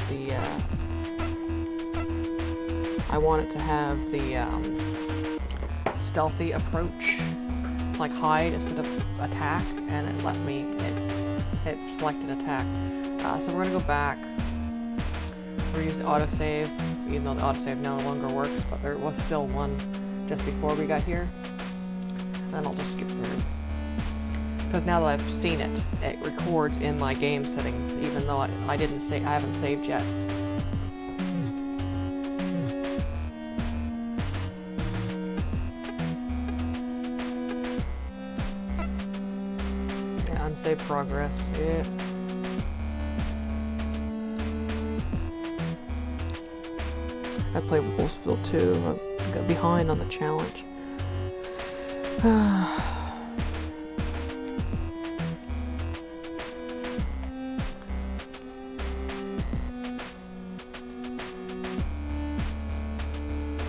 the, I want it to have the, stealthy approach, like hide instead of attack, and it let me, it selected attack. So we're gonna go back. We're using the autosave, even though the autosave no longer works, but there was still one just before we got here. And then I'll just skip through. Because now that I've seen it, it records in my game settings, even though I haven't saved yet. Yeah, unsaved progress. Yeah. I played Wolfsville too. I got behind on the challenge.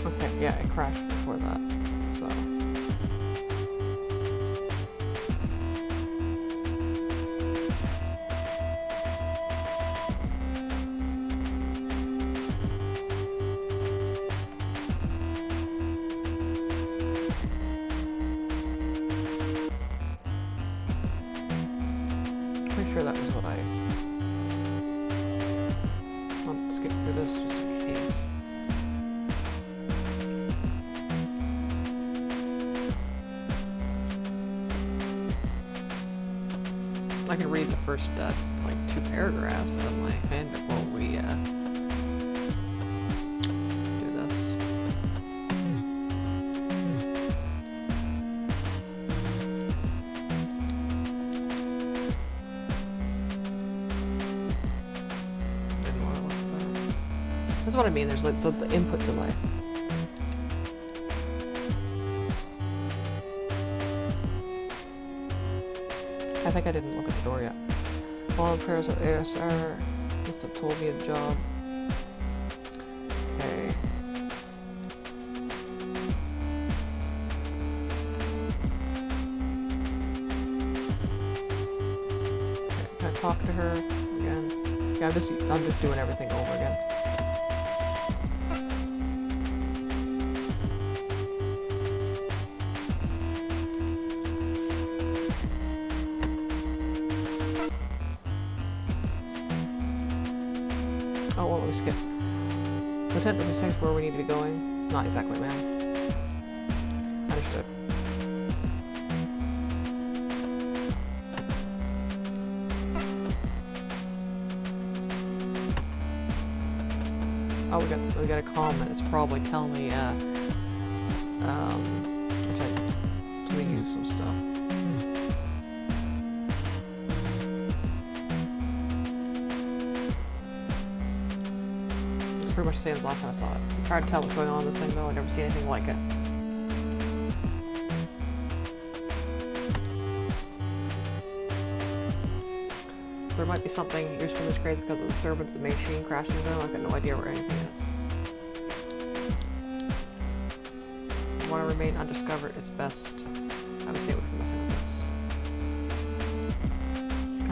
Okay, yeah, it crashed before that, so. Pretty sure that was what I'll skip through this just in case. I can read the first, like, 2 paragraphs of my hand before we, do this. Didn't want to look at that. That's what I mean, there's, like, the input delay. I think I didn't look at the door yet. Volunteers of ASR must have told me the job. Okay. Okay, can I talk to her again? Yeah, I'm just doing everything over again. Oh, well, let me skip. Lieutenant, this is where we need to be going. Not exactly, ma'am. Understood. Oh, we got a comment. It's probably telling me, to use some stuff. Pretty much the same as last time I saw it. I'm trying to tell what's going on in this thing though, I've never seen anything like it. There might be something used from this craze because of the disturbance of the machine crashing though. I've got no idea where anything is. If you want to remain undiscovered, it's best I would stay away from messing with this.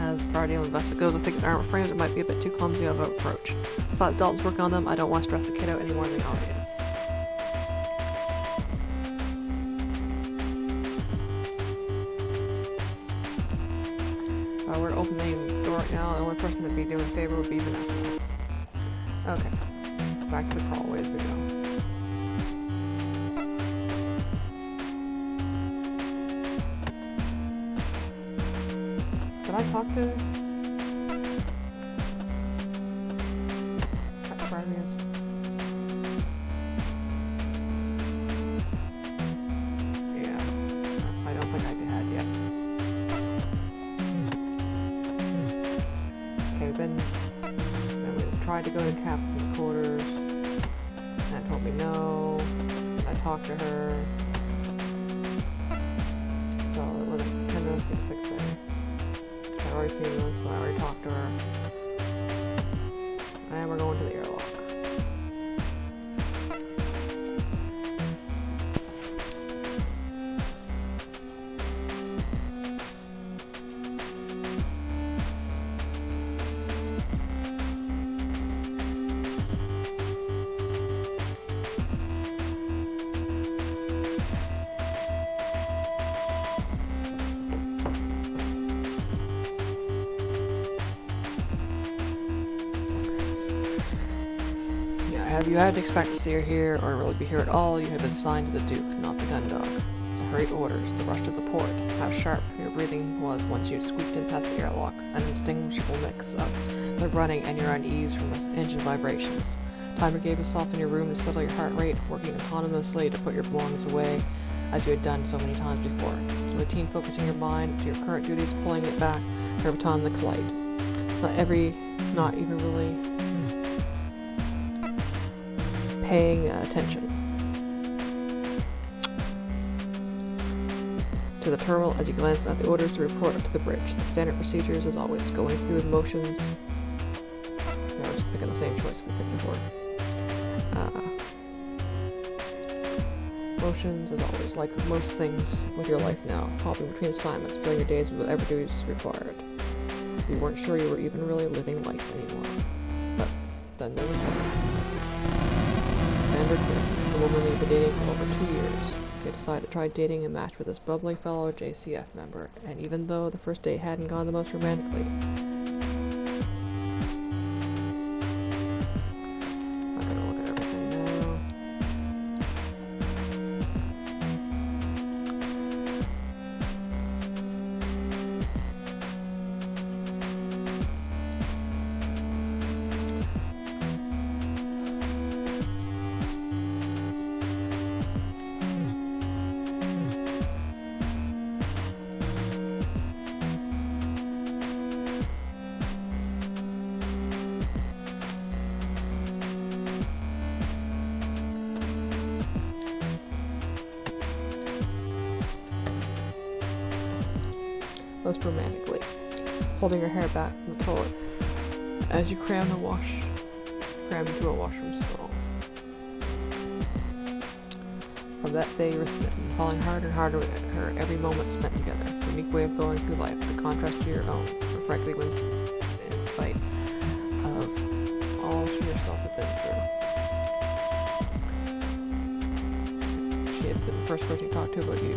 As far as the investigation goes, I think the armor frames might be a bit too clumsy of an approach. I thought Dalton's working on them. I don't want to stress the kiddo any more than he already is. We're opening the door right now. The only person that'd be doing a favor would be Vanessa. Okay. Back to the crawlway as we go. Did I talk to... Yeah, I don't think I had yet. Okay, then we tried to go to Captain's quarters. That told me no. I talked to her. So we're gonna 10 minutes get sick day. I've already seen this, so I already talked to her. And we're going to the airlock. Now, if you had to expect to see her here, or really be here at all, you had been assigned to the Duke, not the gun dog. The hurried orders, the rush to the port, how sharp your breathing was once you'd squeaked in past the airlock, an indistinguishable mix of the running and your unease from the engine vibrations. Time you gave yourself in your room to settle your heart rate, working autonomously to put your belongings away, as you had done so many times before. The routine focusing your mind to your current duties, pulling it back every time they collide. Not even really paying attention to the terminal as you glance at the orders to report up to the bridge. The standard procedures, as always, going through the motions. No, just picking the same choice we picked before. Motions, as always, like most things with your life now, hopping between assignments, filling your days with whatever duties required. You weren't sure you were even really living life anymore. But then there was her. Sandra Quinn, the woman they've been dating for over 2 years. They decided to try dating a match with this bubbly fellow JCF member, and even though the first date hadn't gone the most romantically, I'm gonna look at everything now. Most romantically, holding her hair back from the toilet as you cram into a washroom stall. From that day you were smitten, falling harder and harder with her every moment spent together. A unique way of going through life, the contrast to your own, but frankly when in spite of all she herself had been through. She had been the first person you talked to about you.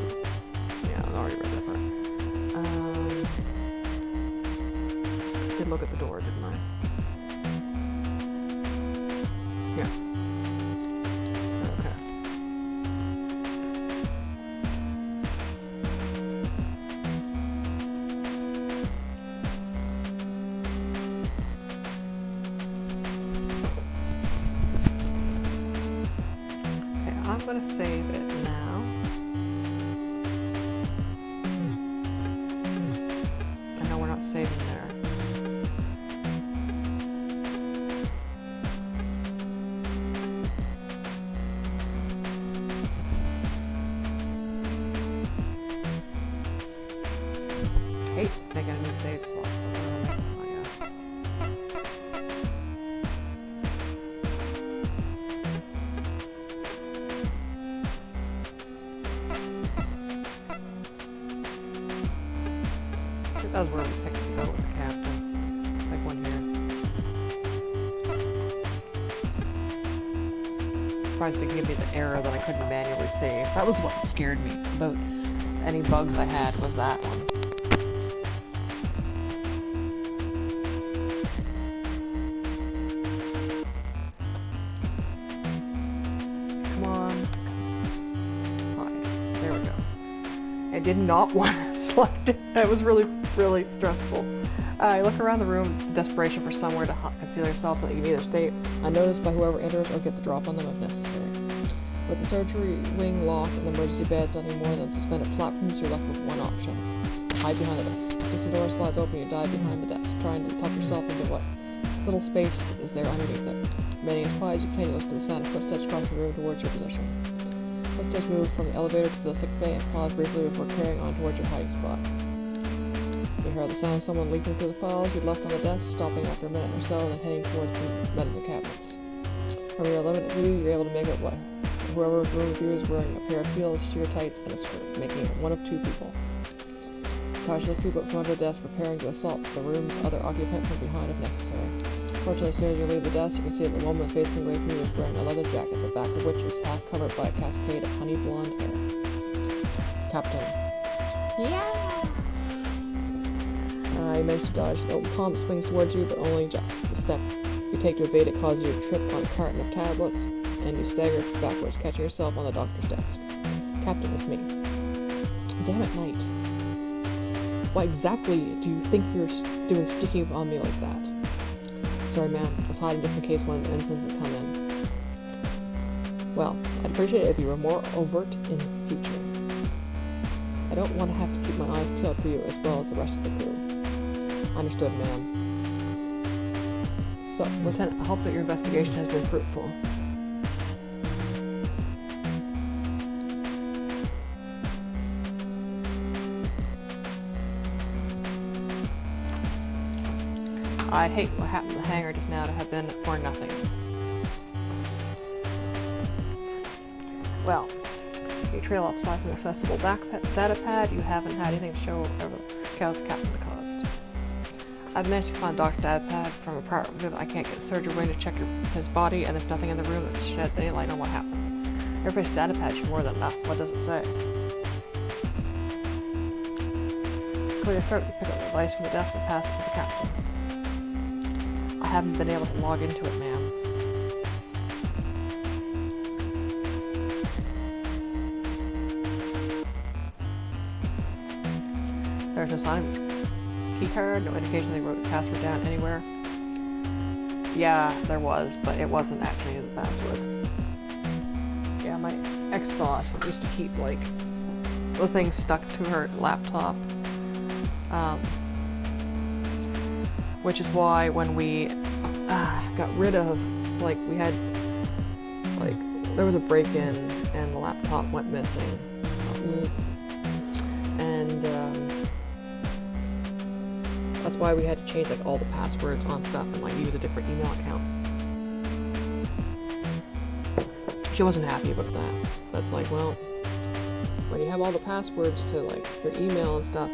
Yeah, I already read that part. Did look at the door, didn't I? Yeah. Okay. Okay, I'm gonna save it now. I know we're not saving there. I got a new save slot. I guess. I think that was where we picked to go with the captain. Like one here. Surprised to give me the error that I couldn't manually save. That was what scared me about any bugs I had, was that one. I did not want to select it. It was really, really stressful. You look around the room in desperation for somewhere to conceal yourself so that you can either stay unnoticed by whoever enters or get the drop on them if necessary. With the surgery wing locked and the emergency beds nothing more than suspended platforms, you're left with one option. Hide behind the desk. As the door slides open, you dive behind the desk, trying to tuck yourself into what little space is there underneath it. Remaining as quiet as you can, you listen to the sound of footsteps across the room towards your position. Let's just move from the elevator to the sick bay and pause briefly before carrying on towards your hiding spot. You hear the sound of someone leafing through the files you'd left on the desk, stopping after a minute or so, and then heading towards the medicine cabinets. From your limited view, you're able to make out what whoever was room with you is wearing a pair of heels, sheer tights, and a skirt, making it one of two people. Cautiously creep up front of the desk, preparing to assault the room's other occupant from behind if necessary. Fortunately, as soon as you leave the desk, you can see that the woman facing away from you is wearing a leather jacket, the back of which is half covered by a cascade of honey blonde hair. Captain. Yeah! You manage to dodge. The open palm swings towards you, but only just. The step you take to evade it causes you to trip on a carton of tablets, and you stagger backwards, catching yourself on the doctor's desk. Captain, it's me. Damn it, Knight. Why exactly do you think you're doing sticking on me like that? Sorry, ma'am. I was hiding just in case one of the ensigns had come in. Well, I'd appreciate it if you were more overt in future. I don't want to have to keep my eyes peeled for you as well as the rest of the crew. Understood, ma'am. So, Lieutenant, I hope that your investigation has been fruitful. I'd hate what happened to the hangar just now to have been for nothing. Well, you trail outside from the accessible data pad, you haven't had anything to show whatever chaos Captain caused. I've managed to find Dr. Data pad from a prior visit. I can't get the surgery wing to check his body, and there's nothing in the room that sheds any light on what happened. Everybody's data pad should more than enough. What does it say? Clear your throat, you pick up the device from the desk and pass it to the captain. I haven't been able to log into it, ma'am. There's no sign of his keycard, no indication they wrote the password down anywhere. Yeah, there was, but it wasn't actually the password. Yeah, my ex-boss used to keep, like, the thing stuck to her laptop. Which is why when we got rid of, like, we had, like, there was a break-in and the laptop went missing. And that's why we had to change, like, all the passwords on stuff and, like, use a different email account. She wasn't happy about that. That's like, well, when you have all the passwords to, like, your email and stuff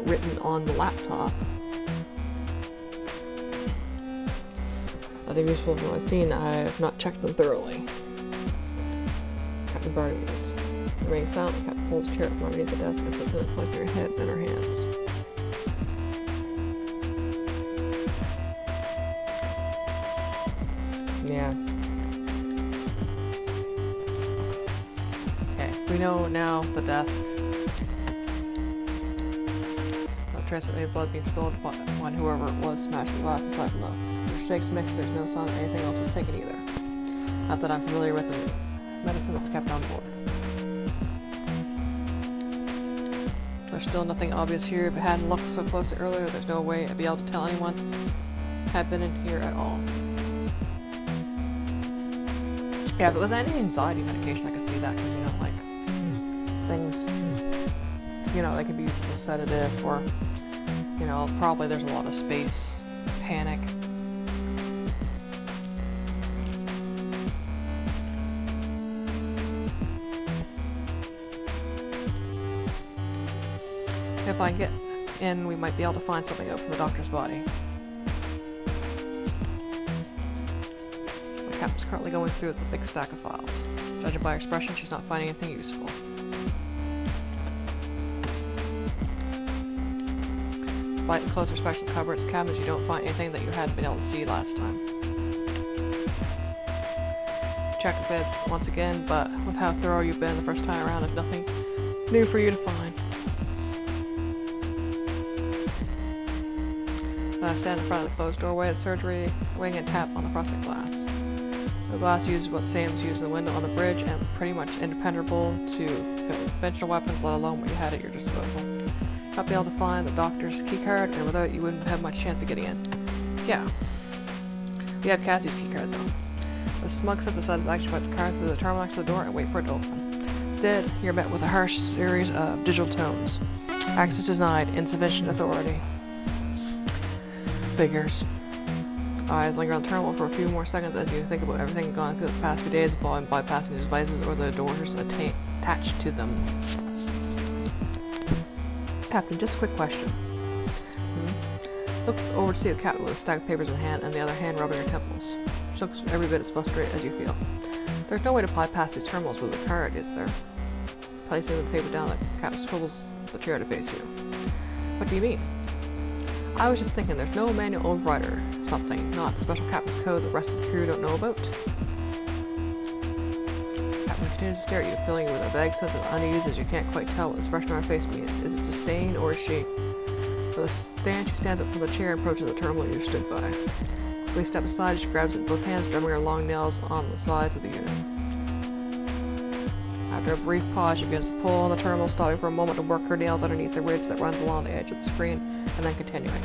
written on the laptop, they're useful from what I've seen. I have not checked them thoroughly. Captain Barnaby remains silent. The captain pulls a chair from underneath the desk and sits in it, placing her head in her hands. Yeah. Okay, we know now the desk. No trace of any blood being spilled when whoever it was smashed the glass aside from the shakes mixed. There's no sign that anything else was taken either. Not that I'm familiar with the medicine that's kept on board. There's still nothing obvious here. If it hadn't looked so closely earlier, there's no way I'd be able to tell anyone had been in here at all. Yeah, if it was any anxiety medication, I could see that, because, you know, like, things, you know, they could be used as a sedative, or, you know, probably there's a lot of space panic. If I get in, we might be able to find something out from the doctor's body. The captain's currently going through the big stack of files. Judging by her expression, she's not finding anything useful. Despite the closer inspection of the cupboards, cabinets, you don't find anything that you hadn't been able to see last time. Check the beds once again, but with how thorough you've been the first time around, there's nothing new for you to find. I stand in front of the closed doorway of the surgery wing and tap on the frosted glass. The glass uses what Sam's used in the window on the bridge and pretty much independable to conventional weapons, let alone what you had at your disposal. Not be able to find the doctor's keycard, and without it you wouldn't have much chance of getting in. Yeah. You have Cassie's keycard though. The smug sense of satisfaction put the card through the terminal next to the door and wait for it to open. Instead, you're met with a harsh series of digital tones. Access denied, insufficient authority. Figures. Eyes linger on the terminal for a few more seconds as you think about everything gone through the past few days involving bypassing the devices or the doors attached to them. Captain, just a quick question. Look over to see the captain with a stack of papers in hand and the other hand rubbing her temples. She looks every bit as frustrated as you feel. There's no way to bypass these terminals with a card, is there? Placing the paper down, the captain swivels the chair to face you. What do you mean? I was just thinking, there's no manual override or something, not special captain's code the rest of the crew don't know about. Captain continues to stare at you, filling you with a vague sense of unease as you can't quite tell what the expression on her face means. Is it disdain, or is she... With a stand, she stands up from the chair and approaches the terminal you stood by. Quickly step aside, she grabs it with both hands, drumming her long nails on the sides of the unit. After a brief pause, she begins to pull on the terminal, stopping for a moment to work her nails underneath the ridge that runs along the edge of the screen, and then continuing.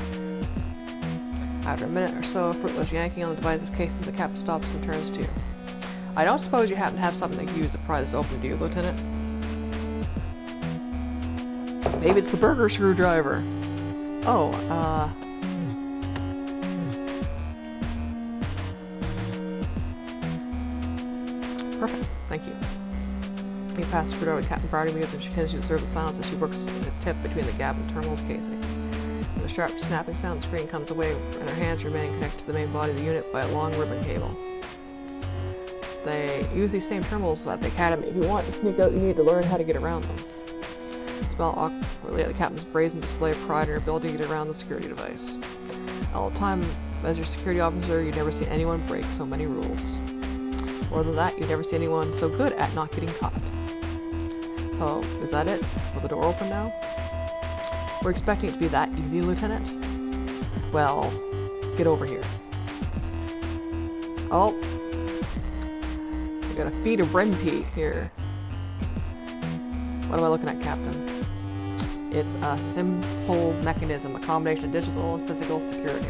After a minute or so of fruitless yanking on the device's casing, the captain stops and turns to you. I don't suppose you happen to have something that you use to pry this open, do you, Lieutenant? Maybe it's the burger screwdriver. Oh, perfect, thank you. You pass the screwdriver to Captain Barnaby as she continues to observe the silence as she works its tip between the gap and the terminal's casing. With a sharp snapping sound, the screen comes away, and her hands remaining connected to the main body of the unit by a long ribbon cable. They use these same terminals at the Academy. If you want to sneak out, you need to learn how to get around them. Smile awkwardly at the captain's brazen display of pride in her ability to get around the security device. All the time, as your security officer, you'd never seen anyone break so many rules. More than that, you'd never see anyone so good at not getting caught. So, is that it? Will the door open now? We're expecting it to be that easy, Lieutenant? Well, get over here. Oh. I got a feed of Renpy here. What am I looking at, Captain? It's a simple mechanism, a combination of digital and physical security.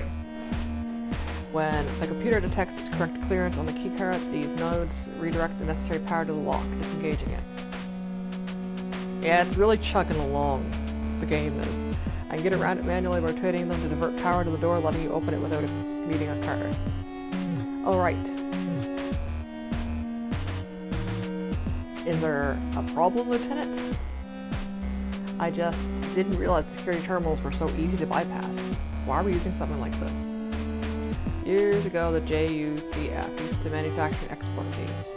When the computer detects its correct clearance on the keycard, these nodes redirect the necessary power to the lock, disengaging it. Yeah, it's really chugging along, the game is. I can get around it manually rotating them to divert power to the door, letting you open it without needing a card. Oh, right. Is there a problem, Lieutenant? I just didn't realize security terminals were so easy to bypass. Why are we using something like this? Years ago, the JUCF used to manufacture and export these.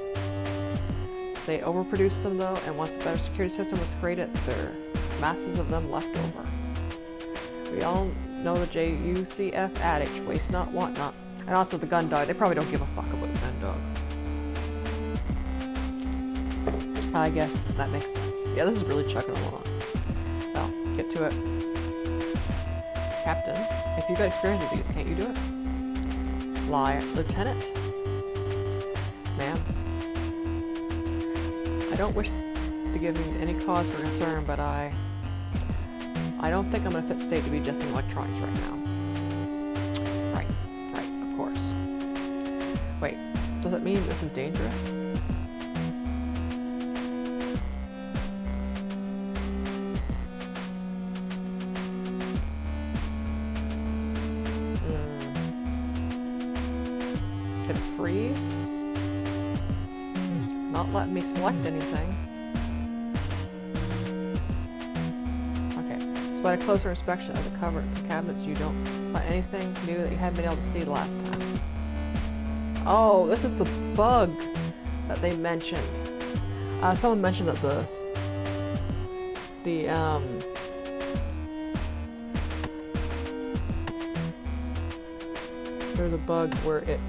They overproduced them though, and once a better security system was created, there are masses of them left over. We all know the JUCF adage, waste not, want not. And also the gun dog, they probably don't give a fuck about the gun dog. I guess that makes sense. Yeah, this is really chugging along. Well, get to it. Captain, if you've got experience with these, can't you do it? Liar. Lieutenant? Ma'am? I don't wish to give you any cause for concern, but I don't think I'm in a fit state to be adjusting electronics right now. Right, of course. Wait, does it mean this is dangerous? Could it freeze? Not letting me select anything. Okay, despite a closer inspection of the cupboards and cabinets, you don't find anything new that you hadn't been able to see the last time. Oh, this is the bug that they mentioned. Someone mentioned that there's a bug where it,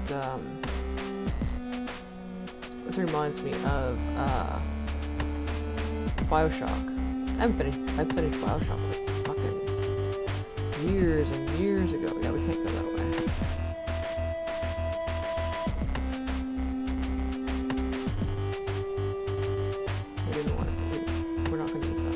this reminds me of, Bioshock. I've finished Bioshock like fucking years and years ago. Yeah, we can't go that way. We didn't want to, we're not gonna use that.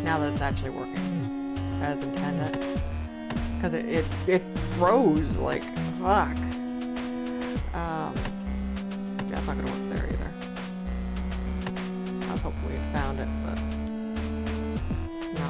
Now that it's actually working as intended, because it froze like fuck. Yeah, it's not gonna work there either. I was hoping we had found it, but no.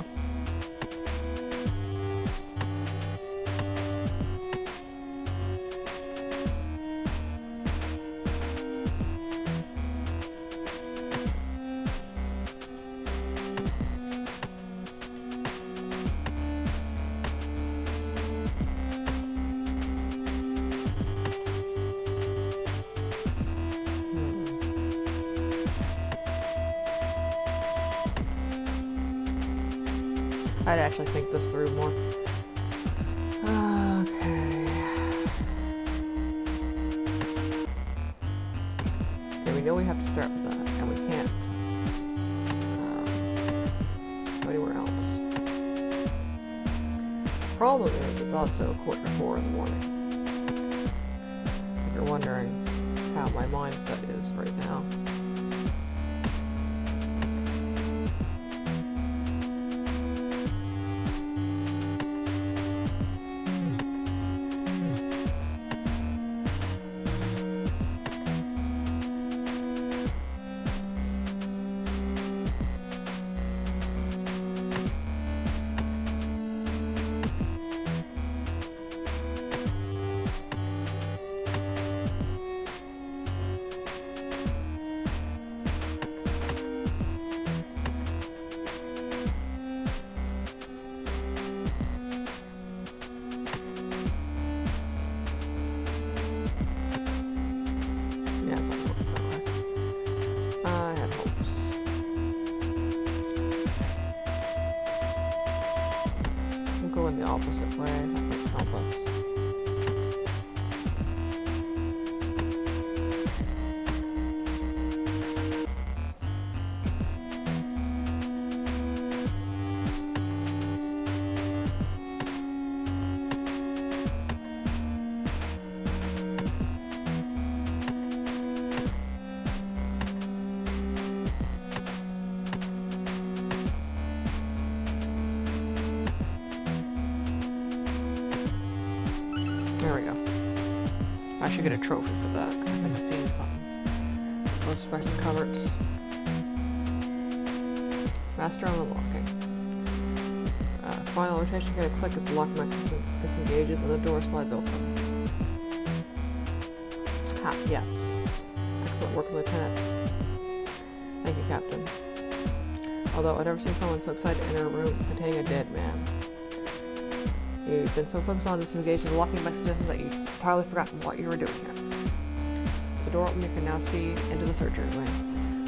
I'd actually think this through more. Okay. Okay, we know we have to start with that, and we can't go anywhere else. Problem is, it's also 3:45 in the morning. If you're wondering how my mindset is right now. Go in the opposite way. That might help us. There we go. I should get a trophy for that. I think I've seen something. Let's back to cupboards. Faster on the locking. Final rotation, get a click as the lock mechanism disengages and the door slides open. Ha, yes. Excellent work, Lieutenant. Thank you, Captain. Although I've never seen someone so excited to enter a room containing a dead man. You've been so focused on disengaging the locking mechanism that you entirely forgotten what you were doing here. The door open, you can now see into the surgery wing.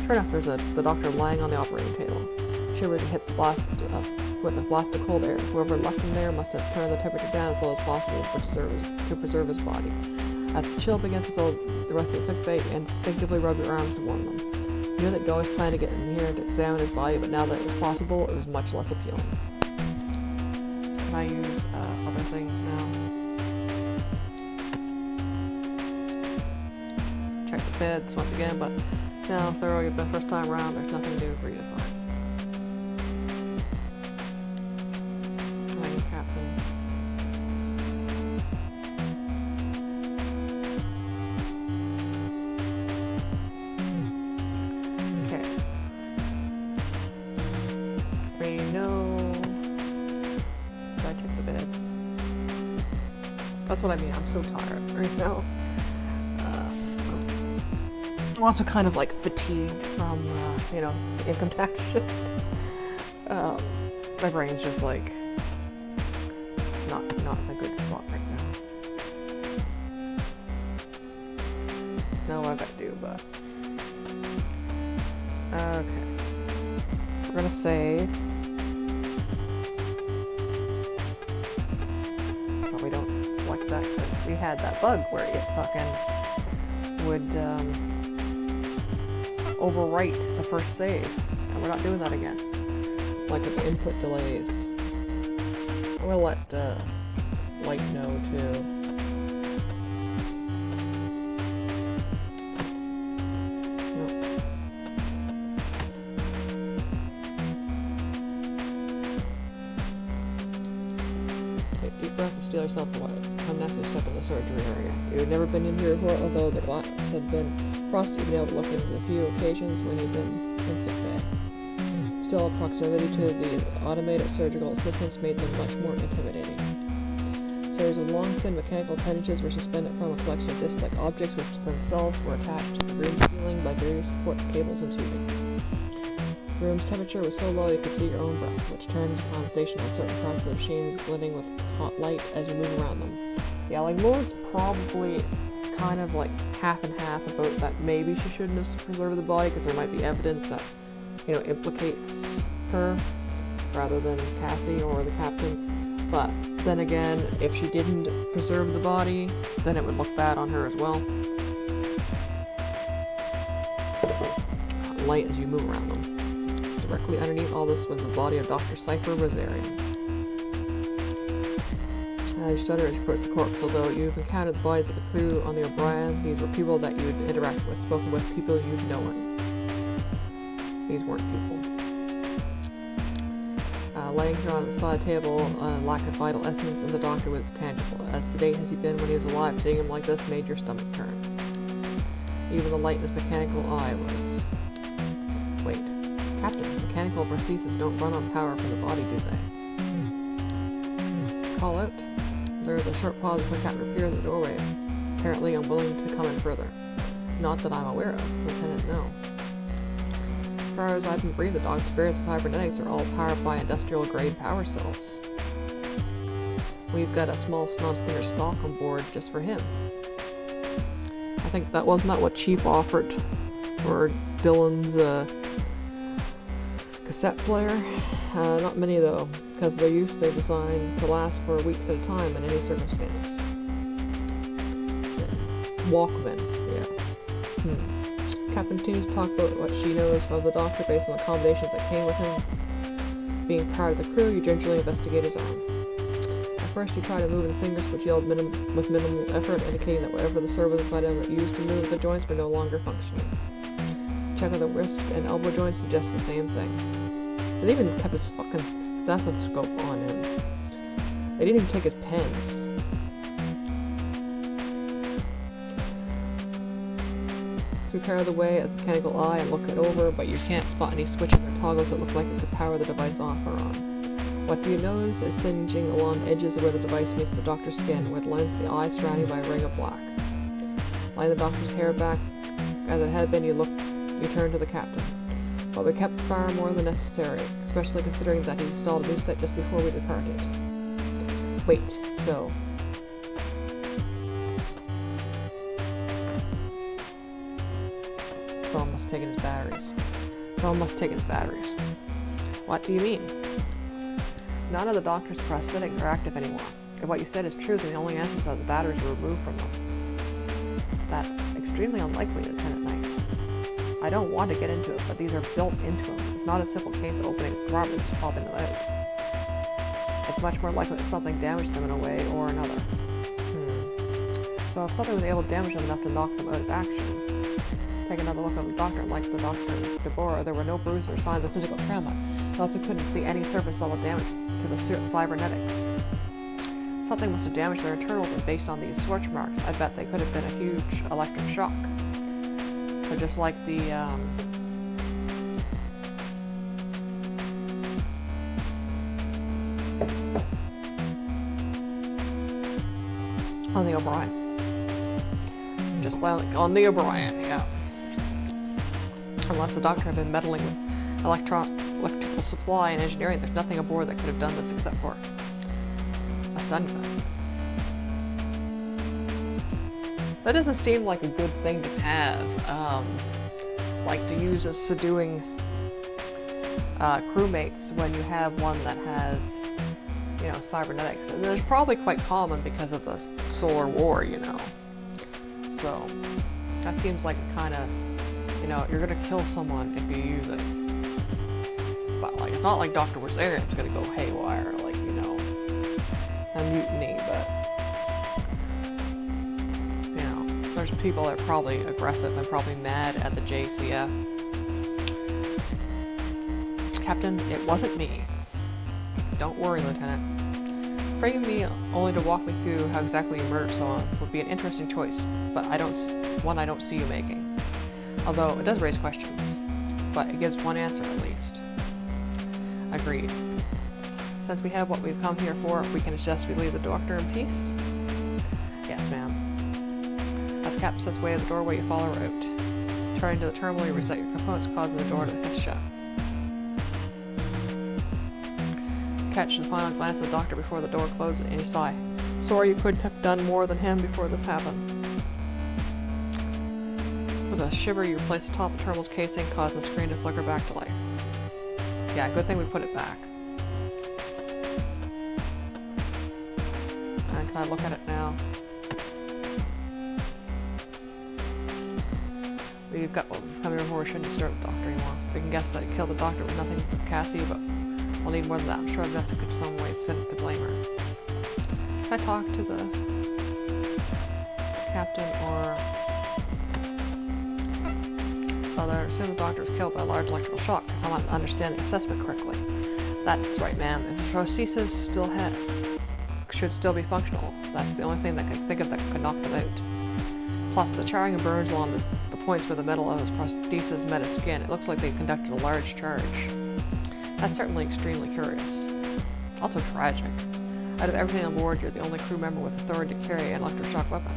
Sure enough, there's the doctor lying on the operating table. Shivering and hit the blast with a blast of cold air. Whoever left him there must have turned the temperature down as low as possible to preserve his body. As the chill begins to fill the rest of the sick bay, instinctively rub your arms to warm them. You knew that you always planned to get in here to examine his body, but now that it was possible, it was much less appealing. Can I use other things now? Check the beds once again, but now thoroughly the first time around, there's nothing new for you to find. Thank you, Captain. Okay. We know. I check the beds. That's what I mean. I'm so tired right now. I'm also kind of like fatigued from, you know, the income tax shift. My brain's just like not in a good spot right now. Know what I gotta do, but okay. We're gonna save. We don't select that because we had that bug where it fucking would overwrite the first save, and we're not doing that again. Like with the input delays. I'm gonna let Light know too. Deep breath and steel yourself away. Come next and step in the surgery area. You had never been in here before, although the glass had been frosty. You've been able to look into the few occasions when you've been in sick bay. Still, proximity to the automated surgical assistants made them much more intimidating. Series of long, thin mechanical appendages were suspended from a collection of disc-like objects which themselves were attached to the room ceiling by various supports, cables, and tubing. The room's temperature was so low you could see your own breath, which turned into condensation on certain parts of the machines, glinting with hot light as you move around them. Yeah, like Lauren's probably kind of like half and half about that maybe she shouldn't have preserved the body because there might be evidence that, you know, implicates her. rather than Cassie or the captain. But then again, if she didn't preserve the body, then it would look bad on her as well. Light as you move around them. Directly underneath all this was the body of Dr. Cypher Rosarian. You shudder as you approach the corpse. Although you've encountered the bodies of the crew on the O'Brien, these were people that you'd interact with, spoken with, people you'd known. These weren't people. Laying here on the side table, lack of vital essence in the doctor was tangible. As sedate as he'd been when he was alive, seeing him like this made your stomach turn. Even the light in his mechanical eye was... Wait. Captain, mechanical prostheses don't run on power from the body, do they? Call out. There is a short pause before Captain appears at the doorway, apparently unwilling to come in further. Not that I'm aware of, Lieutenant, no. As far as I can breathe, the dog's spirits and cybernetics are all powered by industrial-grade power cells. We've got a small non-stinger stock on board just for him. I think that was not what Chief offered for Dylan's cassette player. Not many though, because they're used they're designed to last for weeks at a time in any circumstance. Walkman, yeah. Captain continues to talk about what she knows of the doctor based on the combinations that came with him. Being part of the crew, you gingerly investigate his arm. At first you try to move the fingers, which yelled with minimal effort, indicating that whatever the service item that used to move the joints were no longer functioning. Check on the wrist and elbow joints suggests the same thing. They even kept his fucking stethoscope on him. They didn't even take his pens. You carry the way at the mechanical eye and look it over, but you can't spot any switches or toggles that look like it could power the device off or on. What do you notice is singeing along the edges of where the device meets the doctor's skin, with the lens of the eye surrounded by a ring of black. Laying the doctor's hair back as it had been, you turn to the captain. But we kept far more than necessary, especially considering that he installed a new set just before we departed. Wait, so... Someone must have taken his batteries. Someone must have taken his batteries. What do you mean? None of the doctor's prosthetics are active anymore. If what you said is true, then the only answer is that the batteries were removed from them. That's extremely unlikely, Lieutenant Knight. I don't want to get into it, but these are built into them. It's not a simple case of opening a compartment and just popping them out. It's much more likely that something damaged them in a way or another. So if something was able to damage them enough to knock them out of action, take another look at the doctor. Like the doctor in Deborah, there were no bruises or signs of physical trauma. I also couldn't see any surface level damage to the cybernetics. Something must have damaged their internals, and based on these scorch marks, I bet they could have been a huge electric shock. So just like the, on the O'Brien. Just like on the O'Brien, yeah. Unless the doctor had been meddling with electrical supply and engineering, there's nothing aboard that could have done this except for a stun gun. That doesn't seem like a good thing to have, like to use as subduing crewmates when you have one that has, you know, cybernetics. And it's probably quite common because of the Solar War, you know. So, that seems like a kind of, you know, you're gonna kill someone if you use it. But, like, it's not like Dr. Rosarian's gonna go haywire, like, you know, a mutiny, but, you know, there's people that are probably aggressive and probably mad at the JCF. Captain, it wasn't me. Don't worry, Lieutenant. Freeing me only to walk me through how exactly you murdered someone would be an interesting choice, but one I don't see you making. Although it does raise questions, but it gives one answer at least. Agreed. Since we have what we've come here for, we can suggest we leave the doctor in peace? Yes, ma'am. As the captain sets away at the doorway, you follow her out. Turning to the terminal, you reset your components, causing the door to hiss shut. Catch the final glance of the doctor before the door closes, and you sigh. Sorry you couldn't have done more than him before this happened. With a shiver, you replace the top of the terminal's casing, causing the screen to flicker back to life. Yeah, good thing we put it back. Can I look at it now? We've got what we've come here for. We shouldn't disturb the doctor anymore. We can guess that he killed the doctor with nothing but Cassie, but we'll need more than that. I'm sure Jessica in some ways fit to blame her. Can I talk to the captain or other? Assume the doctor was killed by a large electrical shock, if I'm not understanding the assessment correctly. That's right, ma'am. If the prosthesis should still be functional. That's the only thing that I can think of that could knock them out. Plus, the charring and burns along the points where the metal of his prosthesis met his skin, it looks like they conducted a large charge. That's certainly extremely curious. Also tragic. Out of everything on board, you're the only crew member with authority to carry an electroshock weapon.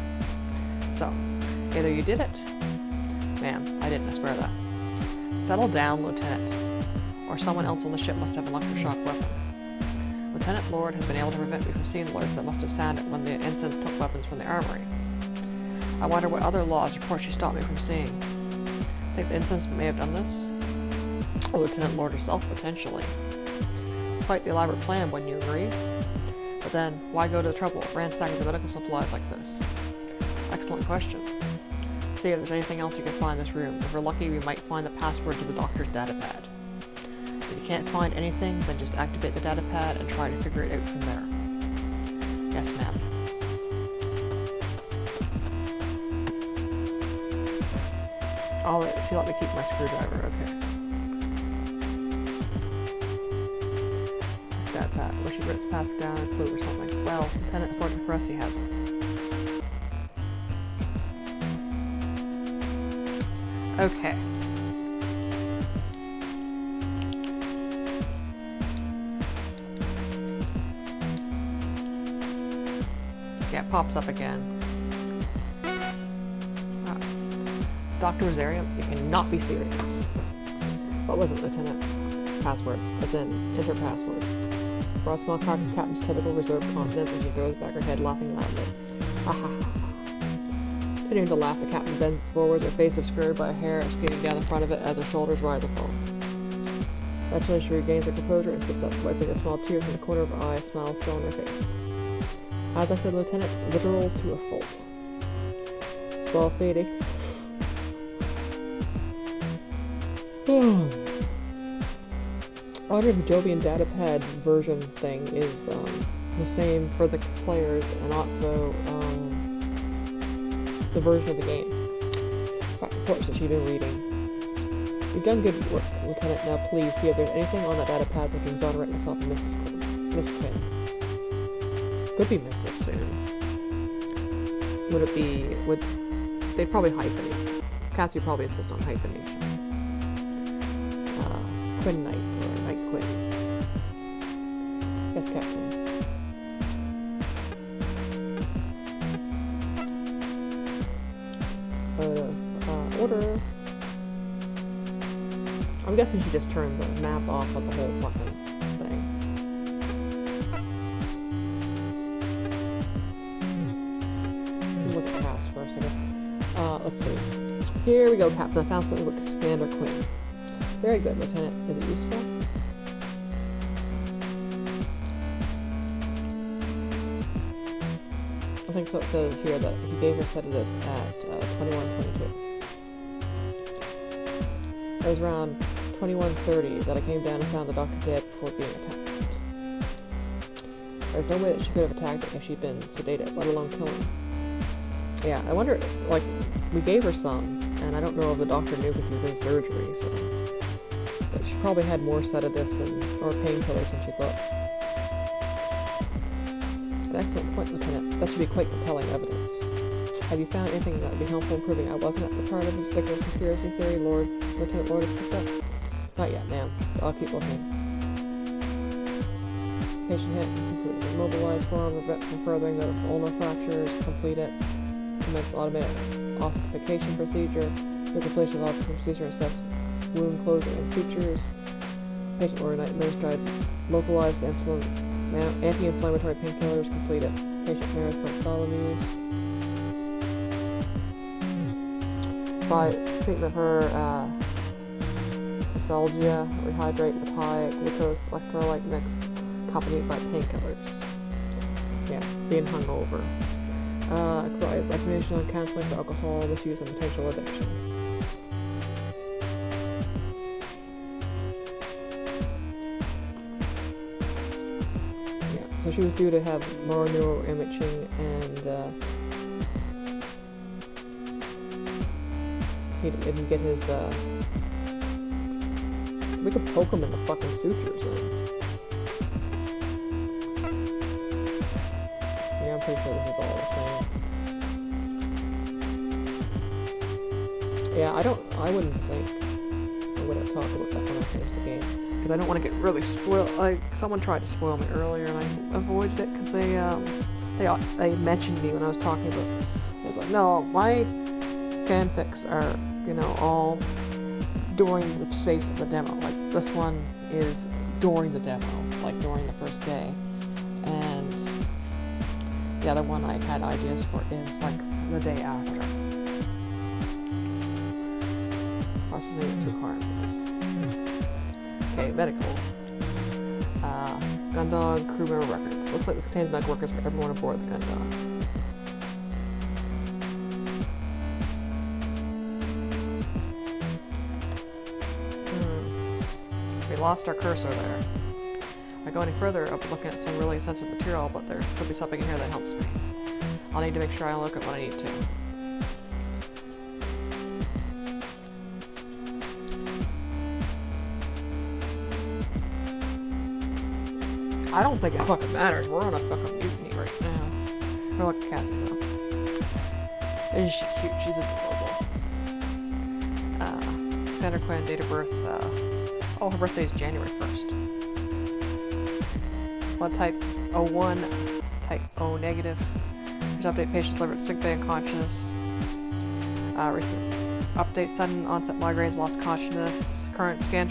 So, either you did it, ma'am, I didn't, I swear that. Settle down, Lieutenant. Or someone else on the ship must have an electroshock weapon. Lieutenant Lord has been able to prevent me from seeing the alerts that must have sounded when the ensigns took weapons from the armory. I wonder what other laws reports she stopped me from seeing. Think the ensigns may have done this? Or Lieutenant Lord herself, potentially. Quite the elaborate plan, wouldn't you agree? But then, why go to the trouble of ransacking the medical supplies like this? Excellent question. See if there's anything else you can find in this room. If we're lucky, we might find the password to the doctor's datapad. If you can't find anything, then just activate the datapad and try to figure it out from there. Yes, ma'am. She let me keep my screwdriver, okay. Datapad. Or she writes password down or clue or something. Well, Lieutenant Forza Cressy has it. Okay. Yeah, it pops up again. Dr. Rosario, you cannot be serious. What was it, Lieutenant? Password, as in, enter password. Ross Small cracks the captain's typical reserved confidence as she throws back her head, laughing loudly. Ha ha ha. Continuing to laugh, the captain bends forwards, her face obscured by a hair skating down the front of it as her shoulders rise and fall. Eventually, she regains her composure and sits up, wiping a small tear from the corner of her eye, a smile still on her face. As I said, Lieutenant, literal to a fault. Squall fading. I wonder if the Jovian datapad version thing is the same for the players and also the version of the game. Got reports that she's been reading. You've done good work, Lieutenant. Now please see if there's anything on that datapad that can exonerate myself and Miss Quinn. Could be Mrs. soon. Would it be... They'd probably hyphenate. Cassie would probably insist on hyphenation. Quinn Knight, or Knight Quinn. Yes, Captain. Order. I'm guessing she just turned the map off of the whole fucking thing. Look at Cass first, I guess. Let's see. Here we go, Captain. I found something with Commander Quinn. Very good, Lieutenant. Is it useful? I think so. It says here that he gave her sedatives at 21:22. It was around 21:30 that I came down and found the doctor dead before being attacked. There's no way that she could have attacked it if she'd been sedated, let alone killed. Yeah, I wonder, like, we gave her some, and I don't know if the doctor knew because he was in surgery, so... But she probably had more sedatives or painkillers than she thought. An excellent point, Lieutenant. That should be quite compelling evidence. Have you found anything that would be helpful in proving I wasn't at the part of this vigorous conspiracy theory Lieutenant Lord has picked up? Not yet, ma'am. I'll keep looking. Patient hit, immobilized form, prevent from furthering the ulnar fractures, complete it. Commence automated ossification procedure. The completion of ossification procedure assess wound closing and sutures. Patient overnight administered localized anti-inflammatory painkillers completed. Patient Maris Bartholomew's. By treatment for dysphagia, rehydrate with high glucose electrolyte mix accompanied by painkillers. Yeah. being hungover. Recommendation on counseling for alcohol misuse and potential addiction. Yeah, so she was due to have more neuroimaging and he didn't get his we could poke him in the fucking sutures then. Yeah, I'm pretty sure this is all the same. Yeah, I wouldn't think I would have talked about that when I finished the game. Because I don't want to get really spoiled. Like, someone tried to spoil me earlier and I avoided it because they mentioned me when I was talking about it. It's like, no, my fanfics are, you know, all during the space of the demo. Like, this one is during the demo, like during the first day. And the other one I had ideas for is like the day after. Processing 2 requirements. Okay, medical. Gundog crew member records. Looks like this contains medical records for everyone aboard the Gundog. We lost our cursor there. If I go any further, I'll be looking at some really sensitive material, but there could be something in here that helps me. I'll need to make sure I look at what I need to. I don't think it fucking matters. We're on a fucking mutiny right now. We're like Cassie though. Isn't she cute? She's adorable. Sandra Quinn, date of birth, oh, her birthday is January 1st. Blood type O1, type O negative. Here's update, patient delivered sick bay unconscious. Recent update, sudden onset migraines, lost consciousness. Current scan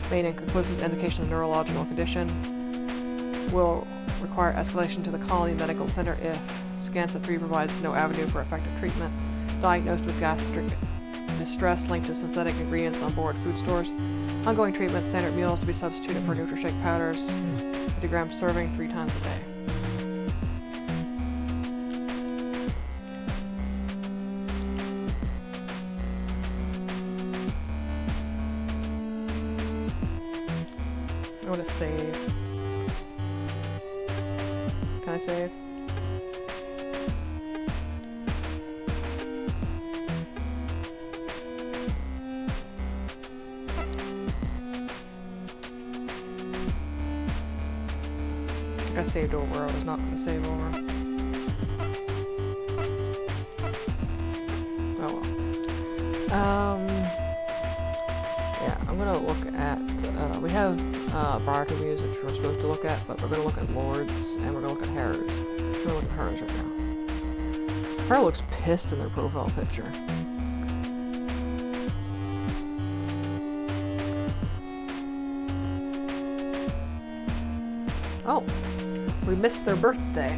made inconclusive indication of neurological condition. Will require escalation to the Colony Medical Center if Scan-Set 3 provides no avenue for effective treatment. Diagnosed with gastric distress linked to synthetic ingredients on board food stores. Ongoing treatment, standard meals to be substituted for NutriShake powders. 50 grams serving 3 times a day. I want to save. Can I save? I saved over. I was not going to save over. Oh well. Yeah, I'm going to look at, we have bar reviews which we're supposed to look at, but we're going to look at Lords, and we're going to look at Harrows. We're going to look at Harrows right now. Harrow looks pissed in their profile picture. Oh, we missed their birthday.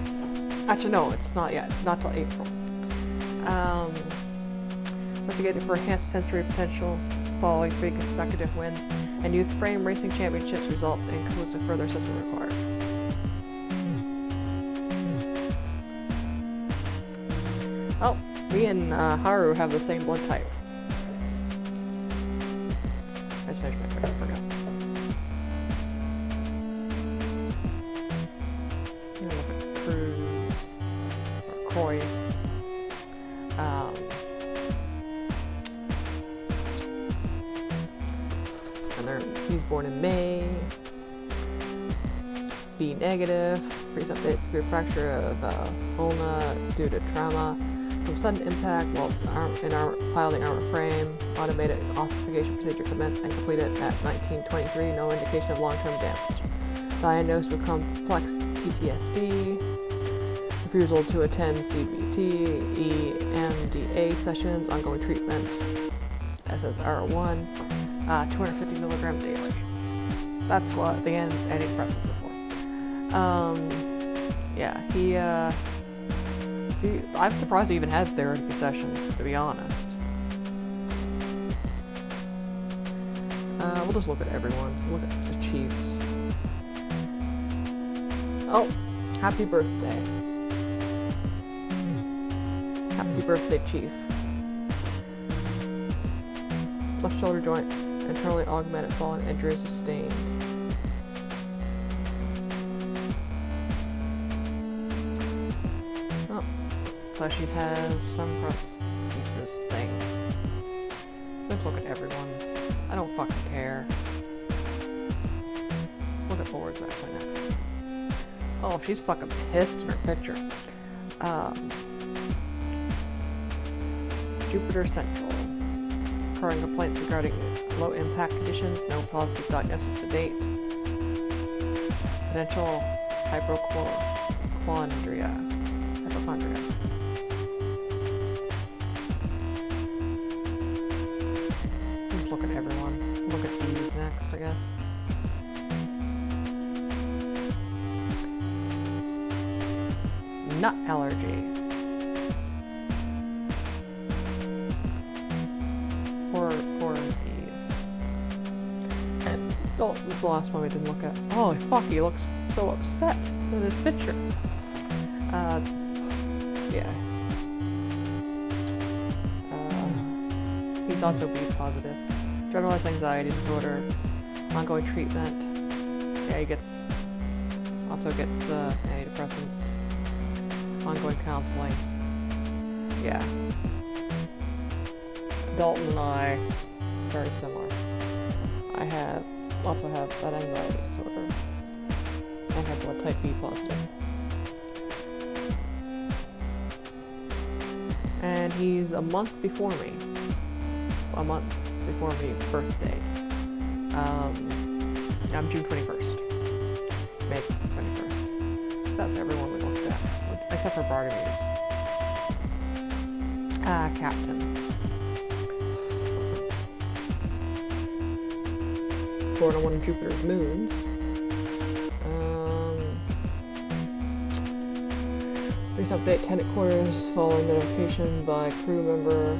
Actually, no, it's not yet. It's not till April. Investigated for enhanced sensory potential following 3 consecutive wins, and Youth Frame Racing Championships results in conclusive further assessment required. Oh, me and Haru have the same blood type. I just finished my turn, I forgot. Cruz, or Croix, and he's born in May. B negative, brief update, severe fracture of ulna due to trauma from sudden impact whilst in our piloting armor frame. Automated ossification procedure commenced and completed at 1923. No indication of long-term damage. Diagnosed with complex PTSD. Refusal to attend CBT, EMDA sessions, ongoing treatment, SSRI, 250 milligram daily. That's what the antidepressants are for. Yeah, I'm surprised he even had therapy sessions, to be honest. We'll just look at everyone. Look at the Chiefs. Oh, happy birthday. Happy birthday, Chief. Left shoulder joint internally augmented following injury sustained. Oh, so she has some prosthesis thing. Let's look at everyone's. I don't fucking care. Look at Lord's actually next. Oh, she's fucking pissed in her picture. Jupiter Central. Current complaints regarding low impact conditions, no positive diagnosis to date. Potential hypochondria. Just look at everyone. Look at these next, I guess. Nut allergy. Poor bees. And oh, this is the last one we didn't look at. Oh fuck, he looks so upset in his picture. Yeah. He's also B positive. Generalized anxiety disorder. Ongoing treatment. Yeah, he also gets antidepressants. Ongoing counseling. Yeah. Dalton and I, very similar. I also have that anxiety disorder. And have blood type B positive. And he's a month before me. A month before me birthday. I'm June 21st. May 21st. That's everyone we looked at. Except for Bartimeus. Captain. Born on one of Jupiter's moons. Recent update, tenant quarters following notification by crew member.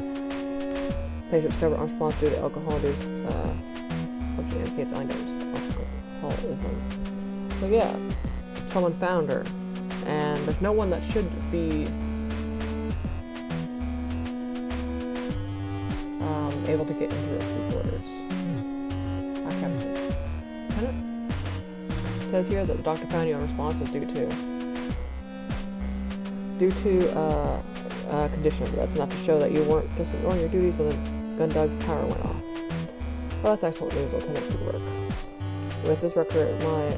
Patient discovered unresponsive due to alcohol use, which indicates alcoholism. So yeah, someone found her. And there's no one that should be able to get into the crew quarters. Lieutenant? It says here that the doctor found you unresponsive due to a condition. That's enough to show that you weren't just ignoring your duties when the gun dog's power went off. Well, that's excellent news, Lieutenant. Good work. With this record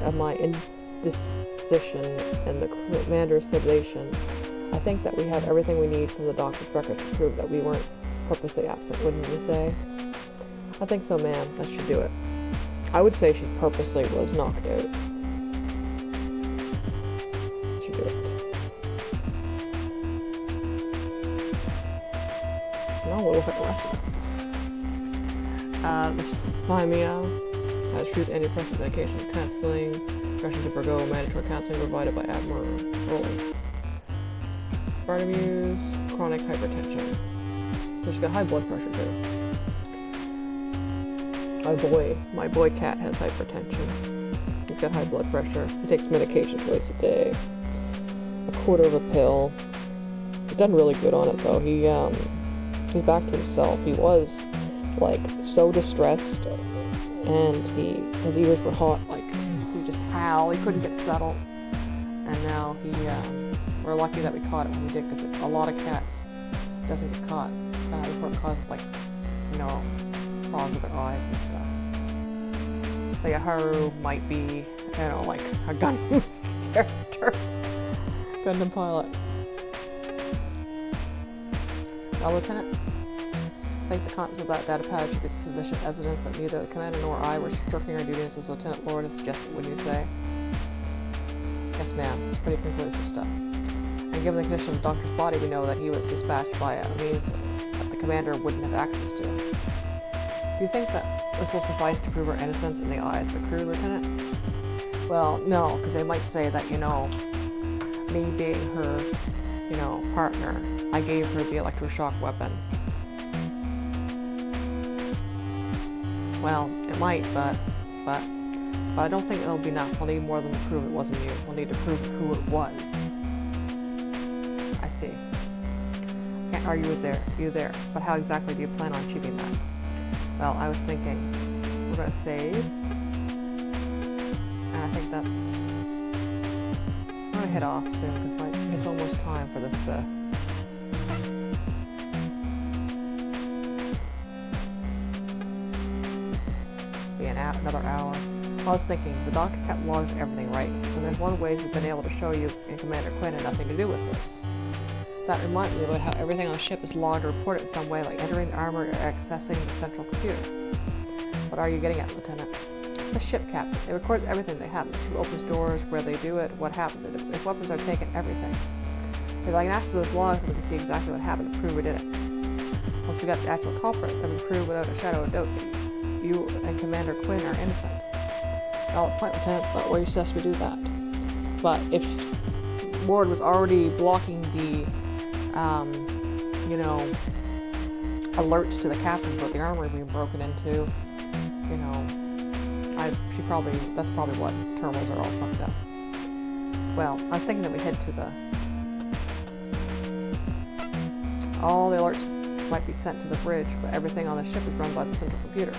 of my indisposition and the commander's sedation, I think that we have everything we need from the doctor's record to prove that we weren't purposely absent, wouldn't you say? I think so, ma'am. That should do it. I would say she purposely was knocked out. Should do it. Now we'll look at the rest of it. This Thymia has used antidepressant medication, counseling, progression to Virgo, mandatory counseling provided by Admiral Rowling. Bartimeus, chronic hypertension. So she's got high blood pressure too. My boy cat has hypertension. He's got high blood pressure. He takes medication twice a day. A quarter of a pill. He's done really good on it though. He's back to himself. He was like so distressed, and his ears were hot. Like he just howled. He couldn't get settled. And now we're lucky that we caught it when we did, because a lot of cats doesn't get caught before it causes problems with their eyes and stuff. Like a Haru might be, like a Gundam character, Gundam pilot. Well, Lieutenant, I think the contents of that data pad should be sufficient evidence that neither the commander nor I were shirking our duties as Lieutenant Lord has suggested, wouldn't you say? Yes, ma'am. It's pretty conclusive stuff. And given the condition of the doctor's body, we know that he was dispatched by a means that the commander wouldn't have access to. Do you think that this will suffice to prove her innocence in the eyes of the crew, Lieutenant? Well, no, because they might say that, me being her, partner, I gave her the electroshock weapon. Well, it might, but I don't think it'll be enough. We'll need more than to prove it wasn't you. We'll need to prove who it was. I see. Can't are you there? But how exactly do you plan on achieving that? Well, I was thinking, we're gonna save. And I think that's... I'm gonna head off soon, because it's almost time for this to... be another hour. I was thinking, the doctor kept logs of everything, right? And there's one way we've been able to show you in Commander Quinn had nothing to do with this. That reminds me about how everything on the ship is logged or reported in some way, like entering the armor or accessing the central computer. What are you getting at, Lieutenant? The ship captain. It records everything that happens. Who opens doors, where they do it, what happens, if weapons are taken, everything. If I can access those logs, we can see exactly what happened and prove we did it. Once we got the actual culprit, then we prove without a shadow of doubt that you and Commander Quinn are innocent. Valid point, Lieutenant, but where you suggest we do that? But if Ward was already blocking the, you know, alerts to the captain about the armory being broken into, you know, that's probably what terminals are all fucked up. Well, I was thinking that we head to all the alerts might be sent to the bridge, but everything on the ship is run by the central computer.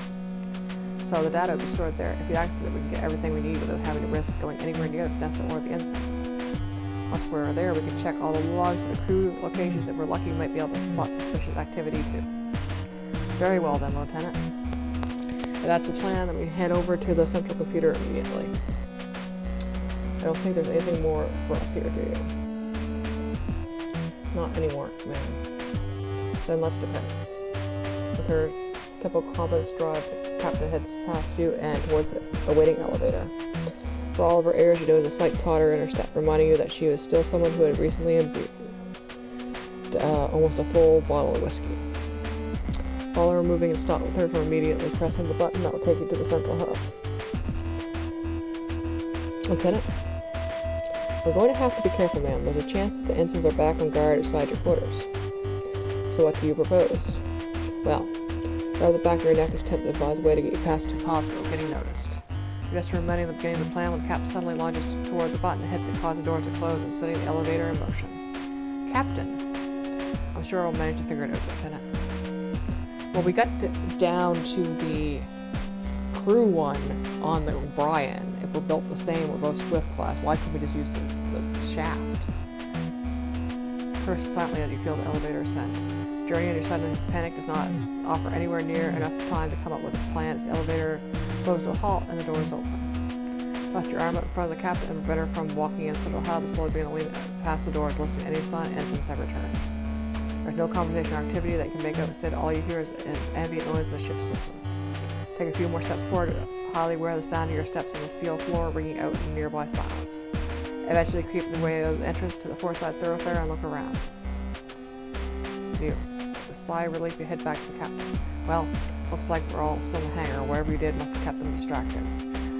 So the data will be stored there. If we access it, we can get everything we need without having to risk going anywhere near the Vanessa or the Ensigns. Once we're there, we can check all the logs for the crew locations that we're lucky we might be able to spot suspicious activity too. Very well then, Lieutenant. If that's the plan, then we head over to the central computer immediately. I don't think there's anything more for us here, do you? Not anymore, man. Then let's depart. With her typical competence drive, the captain heads past you and towards the waiting elevator. For all of her airs, you notice a slight totter in her step, reminding you that she was still someone who had recently imbibed almost a full bottle of whiskey. Follow her moving and stop with her from immediately pressing the button that will take you to the central hub. Lieutenant? We're going to have to be careful, ma'am. There's a chance that the ensigns are back on guard outside your quarters. So what do you propose? Well, grab the back of your neck is tempted to advise a way to get you past the hospital getting noticed. Just reminding the beginning of the plan when the captain suddenly lunges toward the button and hits it, causing doors to close and setting the elevator in motion. Captain! I'm sure I'll manage to figure it out, Lieutenant. Well, we got down to the crew one on the O'Brien. If we're built the same, we're both Swift class, why couldn't we just use the shaft? First, silently as you feel the elevator ascend. Journey under sudden panic does not offer anywhere near enough time to come up with a plan. Its elevator slows to a halt and the door is open. Bust your arm up in front of the captain and prevent her from walking into the hub and slowly being lean past the doors, listening to any sign ensigns have returned. There's no conversation or activity that you can make out. Instead, all you hear is an ambient noise of the ship's systems. Take a few more steps forward, highly aware of the sound of your steps on the steel floor ringing out in nearby silence. Eventually creep your way out of the entrance to the foreside thoroughfare and look around. You. With a sigh of relief, you head back to the captain. Well, looks like we're all still in the hangar. Whatever you did must have kept them distracted.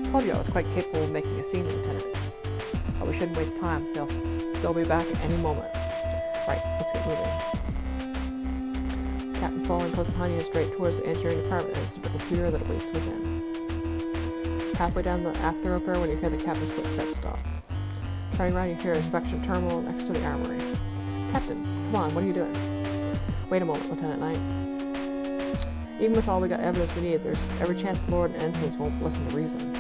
I told you I was quite capable of making a scene, Lieutenant. But we shouldn't waste time. They'll be back at any moment. Right, let's get moving. Captain following close behind you is straight towards the engineering department and it's the computer that awaits within. Halfway down the aft thoroughfare when you hear the captain's footsteps stop. Turning around, you hear an inspection terminal next to the armory. Captain, come on, what are you doing? Wait a moment, Lieutenant Knight. Even with all we got evidence we need, there's every chance the Lord and Ensigns won't listen to reason.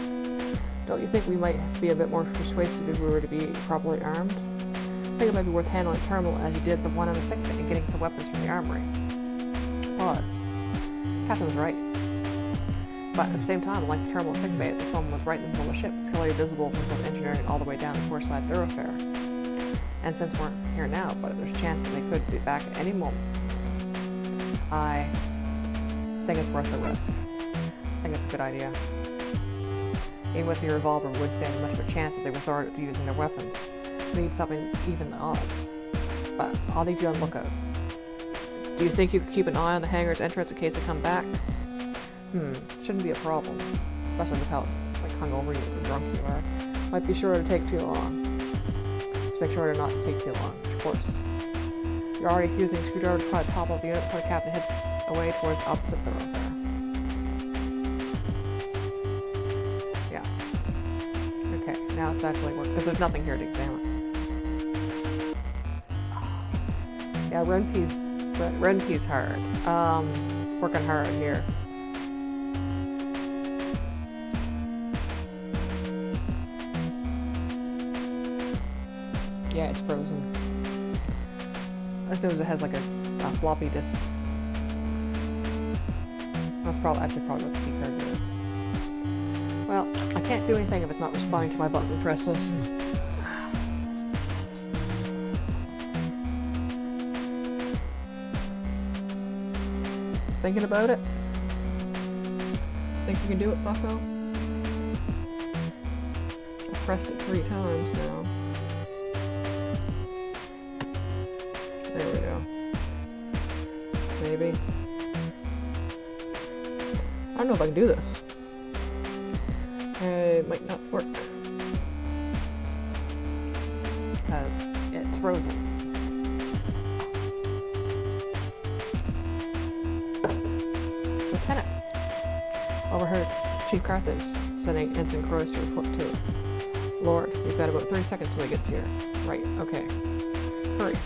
Don't you think we might be a bit more persuasive if we were to be properly armed? I think it might be worth handling the terminal as you did the one on the sick bay and getting some weapons from the armory. Pause. Captain was right. But at the same time, unlike the terminal sick bay, this one was right in the middle of the ship. It's clearly visible from both engineering all the way down the foreside thoroughfare. And since we're here now, but there's a chance that they could be back at any moment. I think it's worth the risk. I think it's a good idea. Even with your revolver, we wouldn't stand much of a chance if they resorted to using their weapons. We need something even the odds. But I'll leave you on lookout. Do you think you could keep an eye on the hangar's entrance in case they come back? Shouldn't be a problem. Especially with how hungover and drunk you are. Might be sure to take too long. Just make sure to not take too long, of course. You're already using a screwdriver to pry the top of the unit before the captain heads away towards the opposite thoroughfare. Yeah. Okay, now it's actually working, because there's nothing here to examine. Yeah, Renpe's Ren'Py's hard. Working hard here. Yeah, it's frozen. I suppose it has like a floppy disk. That's probably what the key card is. Well, I can't do anything if it's not responding to my button presses. Thinking about it? Think you can do it, Bucko? I've pressed it 3 times now. There we go. Maybe. I don't know if I can do this. It might not work. Because it's frozen. Lieutenant. Overheard Chief Carthage sending Ensign Croys to report to it. Lord, we've got about 30 seconds till he gets here. Right, okay. Hurry.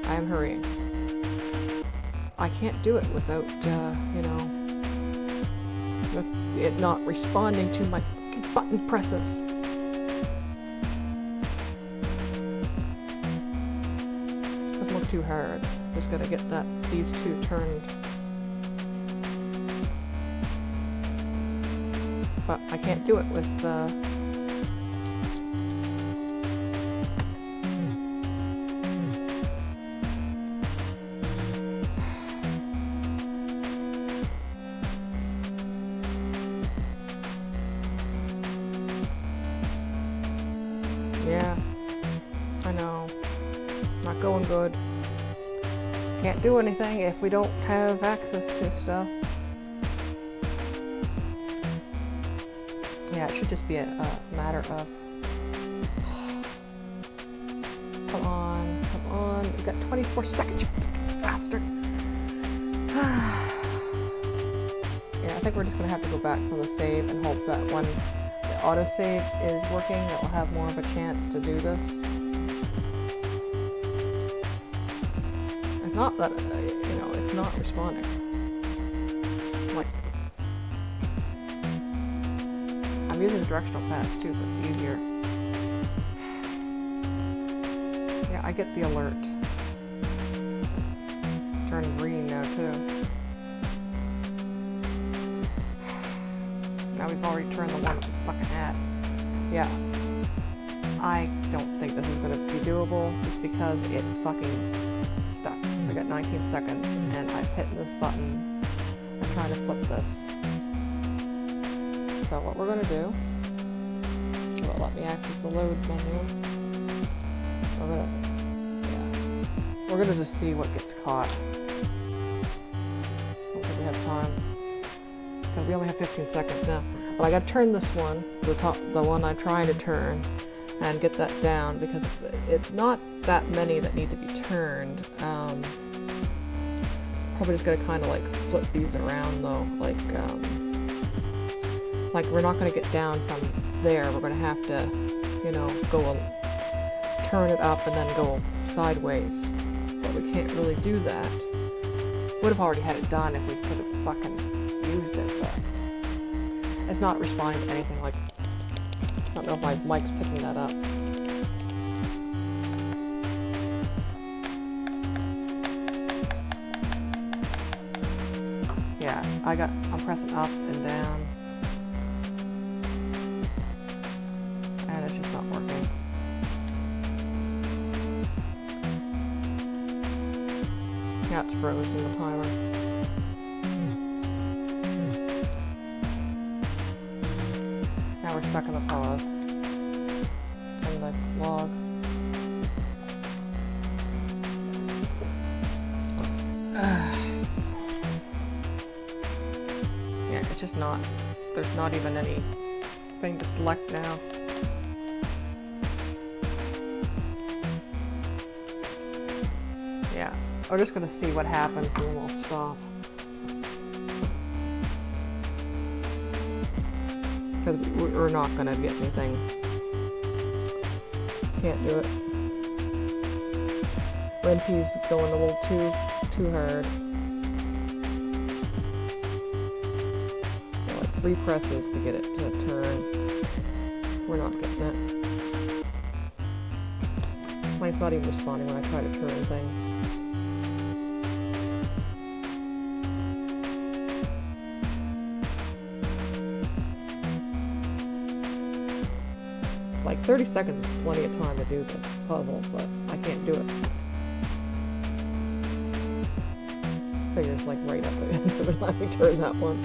I am hurrying. I can't do it without, you know, with it not responding to my fucking button presses. Doesn't look too hard. Just gotta get these two turned. But I can't do it with, yeah, I know. Not going good. Can't do anything if we don't have access to stuff. Yeah, it should just be a matter of... Come on, come on. We've got 24 seconds, you fucking bastard. Yeah, I think we're just gonna have to go back from the save and hope that when the autosave is working, that we'll have more of a chance to do this. It's not that, you know, it's not responding. Like, I'm using the directional pads too, so it's easier. Yeah, I get the alert. Turning green now too. Now we've already turned the one with the fucking hat. Yeah. I don't think this is gonna be doable just because it's fucking stuck. I got 19 seconds and I've hit this button. I'm trying to flip this. So what we're gonna do, will it let me access the load menu? We're gonna just see what gets caught. I don't think we have time. Because we only have 15 seconds now. But I gotta turn this one, the one I'm trying to turn, and get that down because it's not that many that need to be turned. Probably just gotta kind of like flip these around though, like we're not gonna get down from there. We're gonna have to, you know, turn it up and then go sideways. But we can't really do that. Would have already had it done if we could have fucking used it, but it's not responding to anything. Like, I don't know if my mic's picking that up. Yeah, I'm pressing up and down. And it's just not working. Yeah, it's frozen, the timer. Now we're stuck in the pause. In the log. Yeah, it's just not, there's not even anything to select now. Yeah, we're just gonna see what happens and then we'll stop. Because we're not gonna get anything. Can't do it. Ren'Py's going a little too too hard. Yeah, like 3 presses to get it to turn. We're not getting it. Mine's not even responding when I try to turn things. Like 30 seconds is plenty of time to do this puzzle, but I can't do it. Figures like right up at the end of it, let me turn that one.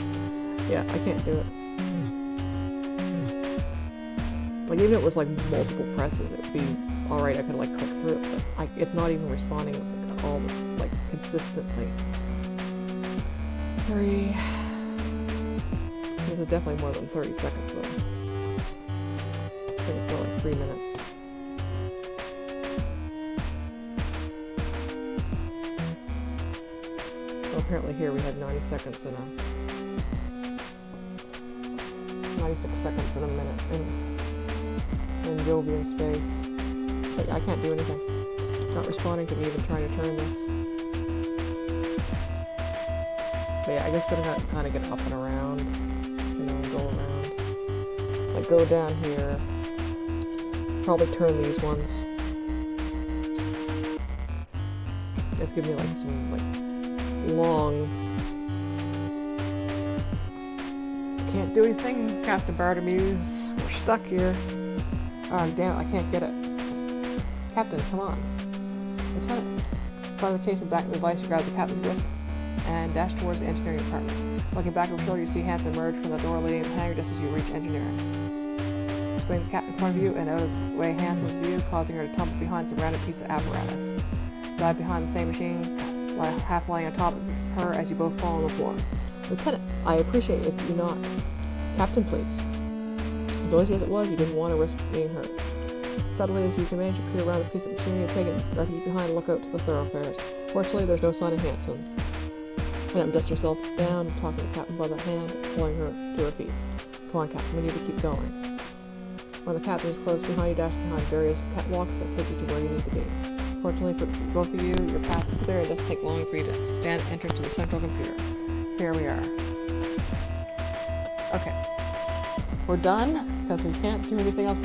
Yeah, I can't do it. Like even if it was like multiple presses, it would be alright, I could like click through it, but it's not even responding at all, like consistently. 3. This is definitely more than 30 seconds though. I think it's more like 3 minutes. So apparently here we had 90 seconds in a 96 seconds in a minute in Jovian space. But I can't do anything. Not responding to me even trying to turn this. But yeah, I guess gonna kind of get up and around, you know, and go around. Like go down here. Probably turn these ones. It's giving me like some like long. Can't do anything, Captain Bartamuse. We're stuck here. Oh damn it, I can't get it. Captain, come on. Lieutenant. Front of the case and back of the device, you grab the captain's wrist and dash towards the engineering department. Looking back over your shoulder, you see Hanson emerge from the door leading to the hangar just as you reach engineering. Swing the captain's point of view and out of the way Hanson's view, causing her to tumble behind some random piece of apparatus. Dive behind the same machine, half lying on top of her as you both fall on the floor. Lieutenant, I appreciate it if you not. Captain, please. Noisy as it was, you didn't want to risk being hurt. Suddenly, as you can manage to peer around the piece of machinery, you're taking refuge behind and look out to the thoroughfares. Fortunately, there's no sign of Hanson. Madame dusts herself down, talking to Captain by the hand, pulling her to her feet. Come on, Captain, we need to keep going. When the captain is close behind you, dash behind various catwalks that take you to where you need to be. Fortunately for both of you, your path is clear. It doesn't take long for you to stand at the entrance to the central computer. Here we are. Okay. We're done, because we can't do anything else.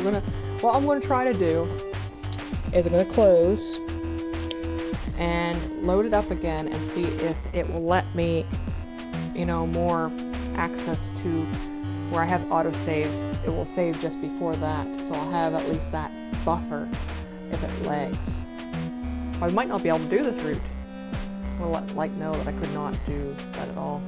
What I'm going to try to do is I'm going to close and load it up again and see if it will let me, you know, more access to where I have autosaves. It will save just before that, so I'll have at least that buffer if it lags. I might not be able to do this route. I'm going to let Light know that I could not do that at all.